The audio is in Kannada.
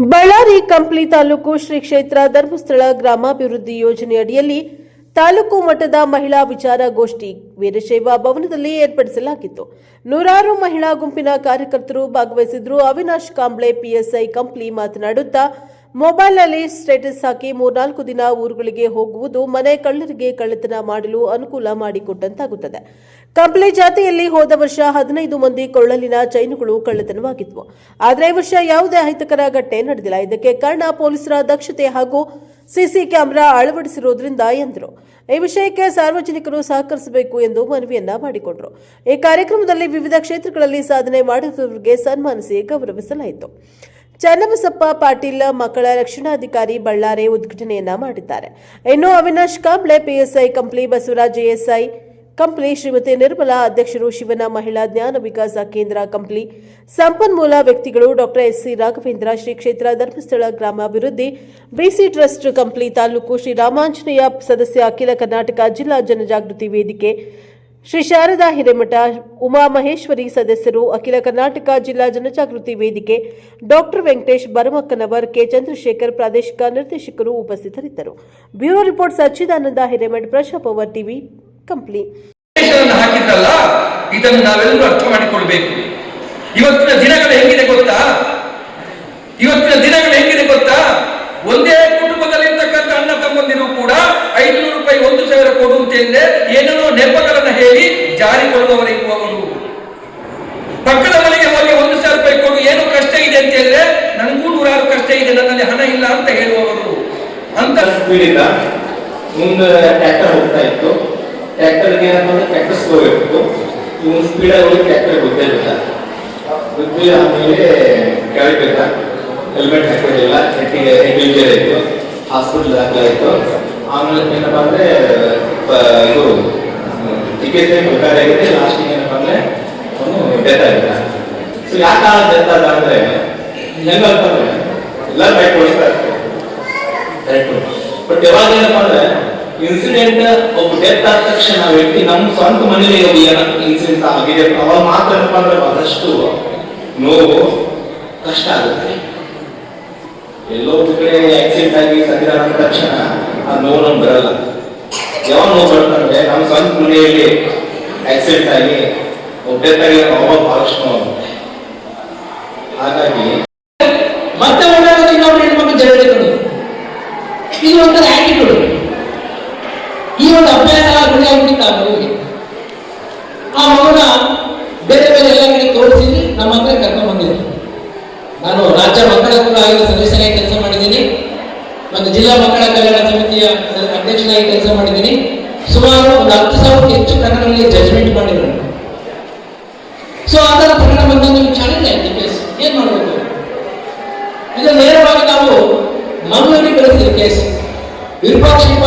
ಬಳ್ಳಾರಿ ಕಂಪ್ಲಿ ತಾಲೂಕು ಶ್ರೀ ಕ್ಷೇತ್ರ ಧರ್ಮಸ್ಥಳ ಗ್ರಾಮಾಭಿವೃದ್ಧಿ ಯೋಜನೆಯಡಿಯಲ್ಲಿ ತಾಲೂಕು ಮಟ್ಟದ ಮಹಿಳಾ ವಿಚಾರಗೋಷ್ಠಿ ವೀರಶೈವ ಭವನದಲ್ಲಿ ಏರ್ಪಡಿಸಲಾಗಿತ್ತು. ನೂರಾರು ಮಹಿಳಾ ಗುಂಪಿನ ಕಾರ್ಯಕರ್ತರು ಭಾಗವಹಿಸಿದ್ರು. ಅವಿನಾಶ್ ಕಾಂಬ್ಳೆ ಪಿಎಸ್ಐ ಕಂಪ್ಲಿ ಮಾತನಾಡುತ್ತಾ, ಮೊಬೈಲ್ನಲ್ಲಿ ಸ್ಟೇಟಸ್ ಹಾಕಿ 3-4 ದಿನ ಊರುಗಳಿಗೆ ಹೋಗುವುದು ಮನೆ ಕಳ್ಳರಿಗೆ ಕಳ್ಳತನ ಮಾಡಲು ಅನುಕೂಲ ಮಾಡಿಕೊಟ್ಟಂತಾಗುತ್ತದೆ. ಕಂಪ್ಲಿ ಜಾತಿಯಲ್ಲಿ ಹೋದ ವರ್ಷ 15 ಮಂದಿ ಕೊಳ್ಳಲಿನ ಚೈನುಗಳು ಕಳ್ಳತನವಾಗಿದ್ವು. ಆದರೆ ಈ ವರ್ಷ ಯಾವುದೇ ಅಹಿತಕರ ಘಟನೆ ನಡೆದಿಲ್ಲ. ಇದಕ್ಕೆ ಕಾರಣ ಪೊಲೀಸರ ದಕ್ಷತೆ ಹಾಗೂ ಸಿಸಿ ಕ್ಯಾಮೆರಾ ಅಳವಡಿಸಿರುವುದರಿಂದ ಎಂದರು. ಈ ವಿಷಯಕ್ಕೆ ಸಾರ್ವಜನಿಕರು ಸಹಕರಿಸಬೇಕು ಎಂದು ಮನವಿಯನ್ನ ಮಾಡಿಕೊಂಡರು. ಈ ಕಾರ್ಯಕ್ರಮದಲ್ಲಿ ವಿವಿಧ ಕ್ಷೇತ್ರಗಳಲ್ಲಿ ಸಾಧನೆ ಮಾಡಿರುವವರಿಗೆ ಸನ್ಮಾನಿಸಿ ಗೌರವಿಸಲಾಯಿತು. ಚನ್ನಬಸಪ್ಪ ಪಾಟೀಲ್ ಮಕ್ಕಳ ರಕ್ಷಣಾಧಿಕಾರಿ ಬಳ್ಳಾರಿ ಉದ್ಘಾಟನೆಯನ್ನ ಮಾಡಿದ್ದಾರೆ. ಇನ್ನು ಅವಿನಾಶ್ ಕಾಂಬ್ಳೆ ಪಿಎಸ್ಐ ಕಂಪ್ಲಿ, ಬಸವರಾಜ್ ಎಎಸ್ಐ ಕಂಪ್ಲಿ, ಶ್ರೀಮತಿ ನಿರ್ಮಲಾ ಅಧ್ಯಕ್ಷರು, ಶಿವನ ಮಹಿಳಾ ಜ್ಞಾನ ವಿಕಾಸ ಕೇಂದ್ರ ಕಂಪ್ಲಿ, ಸಂಪನ್ಮೂಲ ವ್ಯಕ್ತಿಗಳು ಡಾಕ್ಟರ್ ಎಸ್ಸಿ ರಾಘವೇಂದ್ರ, ಶ್ರೀ ಕ್ಷೇತ್ರ ಧರ್ಮಸ್ಥಳ ಗ್ರಾಮಾಭಿವೃದ್ಧಿ ಬಿಸಿ ಟ್ರಸ್ಟ್ ಕಂಪ್ಲಿ ತಾಲೂಕು, ಶ್ರೀ ರಾಮಾಂಜನೇಯ ಸದಸ್ಯ, ಅಖಿಲ ಕರ್ನಾಟಕ ಜಿಲ್ಲಾ ಜನಜಾಗೃತಿ ವೇದಿಕೆ, ಶ್ರೀ ಶಾರದಾ ಹಿರೇಮಠ, ಉಮಾ ಮಹೇಶ್ವರಿ ಸದಸ್ಯರು, ಅಖಿಲ ಕರ್ನಾಟಕ ಜಿಲ್ಲಾ ಜನಜಾಗೃತಿ ವೇದಿಕೆ, ಡಾಕ್ಟರ್ ವೆಂಕಟೇಶ್ ಬರಮಕ್ಕನವರ್, ಕೆ ಚಂದ್ರಶೇಖರ್ ಪ್ರಾದೇಶಿಕ ನಿರ್ದೇಶಕರು ಉಪಸ್ಥಿತರಿದ್ದರು. ಬ್ಯೂರೋ ರಿಪೋರ್ಟ್ ಸಚ್ಚಿದಾನಂದ ಹಿರೇಮಠ, ಪ್ರಜಾಪವರ್ ಟಿವಿ ಕಂಪ್ಲಿ. ಹಾಕಿದ್ರಲ್ಲ, ಇದನ್ನು ನಾವೆಲ್ಲರೂ ಅರ್ಥ ಮಾಡಿಕೊಳ್ಬೇಕು. ಇವತ್ತಿನ ದಿನಗಳು ಹೆಂಗಿದೆ ಗೊತ್ತಾ? ಒಂದೇ ಕುಟುಂಬದಲ್ಲಿರ್ತಕ್ಕಂಥ ಅಣ್ಣ ತಮ್ಮಂದಿರು ಕೂಡ 500 ರೂಪಾಯಿ 1,000 ಕೊಡು ಅಂತ ಹೇಳಿದ್ರೆ ಏನೇನೋ ನೆಪಗಳನ್ನು ಹೇಳಿ ಜಾರಿಕೊಳ್ಳುವವರಿರುವವರು. ಪಕ್ಕದ ಮನೆಗೆ ಹೋಗಿ 1,000 ರೂಪಾಯಿ ಕೊಡು, ಏನೋ ಕಷ್ಟ ಇದೆ ಅಂತ ಹೇಳಿದ್ರೆ ನನಗೂ 100 ಕಷ್ಟ ಇದೆ, ನನ್ನಲ್ಲಿ ಹಣ ಇಲ್ಲ ಅಂತ ಹೇಳುವವರು. ಅಂತ ಮುಂದೆ ಟ್ರ್ಯಾಕ್ಟರ್ ಹೋಗ್ತಾ ಇತ್ತು. ಟ್ರ್ಯಾಕ್ಟರ್ಗೆ ಏನಂತಂದ್ರೆ ಟ್ರ್ಯಾಕ್ಟರ್ ಸ್ಲೋ ಇತ್ತು. ಇವನು ಸ್ಪೀಡಾಗಿ ಹೋಗಿ ಟ್ರ್ಯಾಕ್ಟರ್ ಗೊತ್ತಿಲ್ಲ. ಆಮೇಲೆ ಕೆಳಗಿಲ್ಲ, ಹೆಲ್ಮೆಟ್ ಹಾಕೋದಿಲ್ಲ, ಇಂಜುರಿ ಆಯಿತು, ಹಾಸ್ಪಿಟಲ್ ದಾಖಲಾಯಿತು. ಆಮೇಲೆ ಏನಪ್ಪ ಅಂದ್ರೆ ಇದು ಚಿಕಿತ್ಸೆ ಬೇಕಾಗಿದೆ. ಲಾಸ್ಟಿಗೆ ಏನಪ್ಪ ಅಂದ್ರೆ ಅವನು ಡೆತ್ ಆಗಿಲ್ಲ. ಸೊ ಯಾಕೆ ಡೆತ್ ಆದ ಅಂದ್ರೆ ಹೆಂಗಂತಂದ್ರೆ ಎಲ್ಲ ಬೈಕ್ ಓಡಿಸ್ತಾ ಇರ್ತಾರೆ ಕರೆಕ್ಟ್. ಬಟ್ ಯಾವಾಗ ಏನಪ್ಪ ಅಂದ್ರೆ ಇನ್ಸಿಡೆಂಟ್ ಒಬ್ಬ ಡೆತ್ ಆದ ತಕ್ಷಣ ವ್ಯಕ್ತಿ ನಮ್ಮ ಸ್ವಂತ ಮನೇಲಿ ಇನ್ಸಿಡೆಂಟ್ ಆಗಿದೆ ಅವಾಗ ಮಾತ್ರ ಏನಪ್ಪ ಅಂದ್ರೆ ಬಹಳಷ್ಟು ನೋವು ಕಷ್ಟ ಆಗುತ್ತೆ. ಎಲ್ಲೋ ಒಂದು ಕಡೆ ಆಕ್ಸಿಡೆಂಟ್ ಆಗಿ ಸತ್ತಿರ ತಕ್ಷಣ ಆ ನೋವು ನಮ್ಗೆ ಬರಲ್ಲ. ಯಾವಾಗ ನೋವು ಬರ್ತಂದ್ರೆ ನಮ್ಮ ಸ್ವಂತ ಮನೆಯಲ್ಲಿ ಆಕ್ಸಿಡೆಂಟ್ ಆಗಿ ಒಬ್ಬ ಡೆತ್ ಆಗಿ ಅವಾಗ ಬಹಳಷ್ಟು ನೋವು. ಹಾಗಾಗಿ ಮತ್ತೆ ಒಳ್ಳೆಯದು ಇನ್ನೊಬ್ರು ಹೆಣ್ಮಕ್ಳು ಜಗಳಗಳು, ಇದು ಒಂಥರ ಆಟಿಟ್ಯೂಡ್. ಈ ಒಂದು ಅಭ್ಯಾಸ ರೂಢಿಯಾಗ್ಬಿಟ್ಟಿತ್ತು ಆ ಮಗುವಿಗೆ. ಆ ಮಗುನ ಬೇರೆ ಬೇರೆ ಎಲ್ಲ ಕಡೆ ತೋರಿಸಿ ನಮ್ಮ ಹತ್ರ ಕರ್ಕೊಂಡು ಬಂದಿದ್ದೆ. ನಾನು ರಾಜ್ಯ ಮಕ್ಕಳ ಹಕ್ಕುಗಳ ಆಯೋಗದ ಸದಸ್ಯನಾಗಿ ಕೆಲಸ ಮಾಡಿದ್ದೀನಿ ಮತ್ತು ಜಿಲ್ಲಾ ಮಕ್ಕಳ ಕಲ್ಯಾಣ ಸಮಿತಿಯ ಅಧ್ಯಕ್ಷನಾಗಿ ಕೆಲಸ ಮಾಡಿದ್ದೀನಿ. ಸುಮಾರು ಒಂದು 10,000ಕ್ಕೂ ಹೆಚ್ಚು ಪ್ರಕರಣಗಳಲ್ಲಿ ಜಜ್ಮೆಂಟ್ ಮಾಡಿದ್ರು. ಸೊ ಆ ಥರ ಪ್ರಕರಣ ಬಂದ ಚಾಲೆಂಜ್ ಆಯ್ತು. ಕೇಸ್ ಏನ್ ಮಾಡಬೇಕು? ಇದು ನೇರವಾಗಿ ನಾವು ಮಂಗಳೂರಿಗೆ ಕಳಿಸಿದ ಕೇಸ್ ವಿರೂಪಾಕ್ಷಪ್ಪ